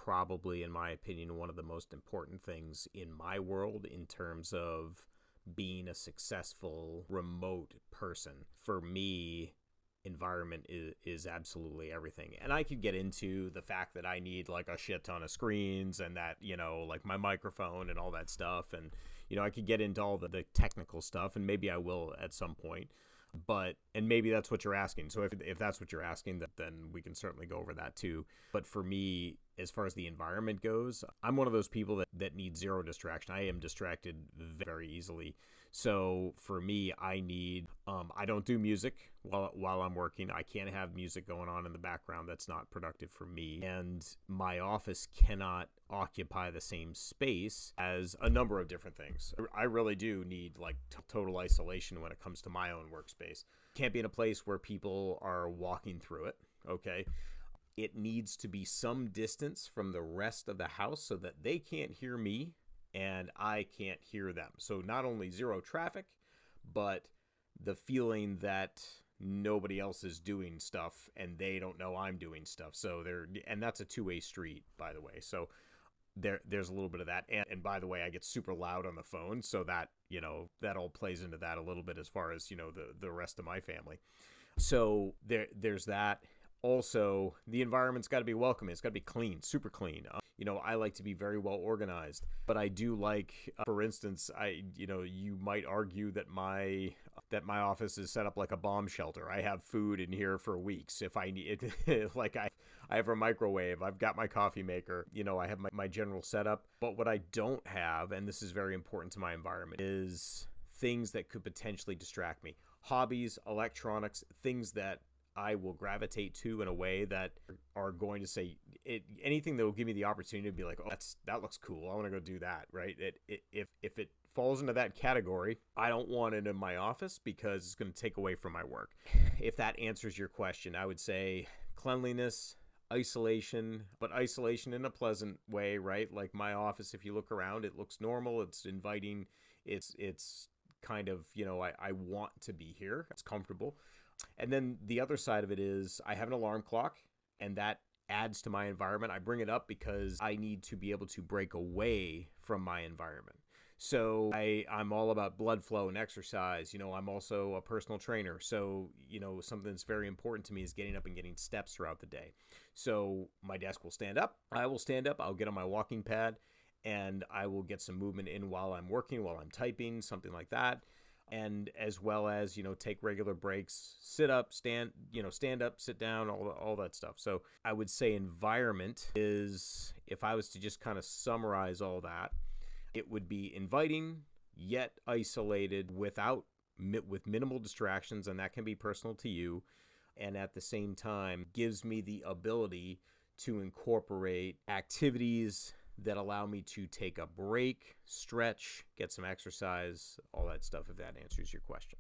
probably, in my opinion, one of the most important things in my world in terms of being a successful remote person. For me, environment is absolutely everything. And I could get into the fact that I need like a shit ton of screens and that, like my microphone and all that stuff. And, I could get into all the technical stuff, and maybe I will at some point. And maybe that's what you're asking. So if that's what you're asking, then we can certainly go over that too. But for me, as far as the environment goes, I'm one of those people that need zero distraction. I am distracted very easily. So for me, I don't do music while I'm working. I can't have music going on in the background. That's not productive for me. And my office cannot occupy the same space as a number of different things. I really do need like total isolation when it comes to my own workspace. Can't be in a place where people are walking through it. Okay. It needs to be some distance from the rest of the house so that they can't hear me and I can't hear them. So not only zero traffic, but the feeling that nobody else is doing stuff and they don't know I'm doing stuff. And that's a two-way street, by the way. So there's a little bit of that. And by the way, I get super loud on the phone. So that, that all plays into that a little bit as far as, the rest of my family. So there's that. Also, the environment's got to be welcoming. It's got to be clean, super clean. I like to be very well organized, but I do like, for instance, you might argue that my office is set up like a bomb shelter. I have food in here for weeks if I need it. Like I have a microwave. I've got my coffee maker. I have my general setup. But what I don't have, and this is very important to my environment, is things that could potentially distract me. Hobbies, electronics, things that I will gravitate to in a way that are going to say anything that will give me the opportunity to be like, oh, that looks cool. I want to go do that, right? If it falls into that category, I don't want it in my office because it's going to take away from my work. If that answers your question, I would say cleanliness, isolation, but isolation in a pleasant way, right? Like my office, if you look around, it looks normal. It's inviting. It's kind of, I want to be here. It's comfortable. And then the other side of it is I have an alarm clock, and that adds to my environment. I bring it up because I need to be able to break away from my environment. So I'm all about blood flow and exercise. I'm also a personal trainer. So, something that's very important to me is getting up and getting steps throughout the day. So my desk will stand up. I will stand up. I'll get on my walking pad, and I will get some movement in while I'm working, while I'm typing, something like that. And as well as, take regular breaks, sit up, stand up, sit down, all that stuff. So I would say environment is, if I was to just kind of summarize all that, it would be inviting, yet isolated with minimal distractions, and that can be personal to you. And at the same time, gives me the ability to incorporate activities that allow me to take a break, stretch, get some exercise, all that stuff, if that answers your question.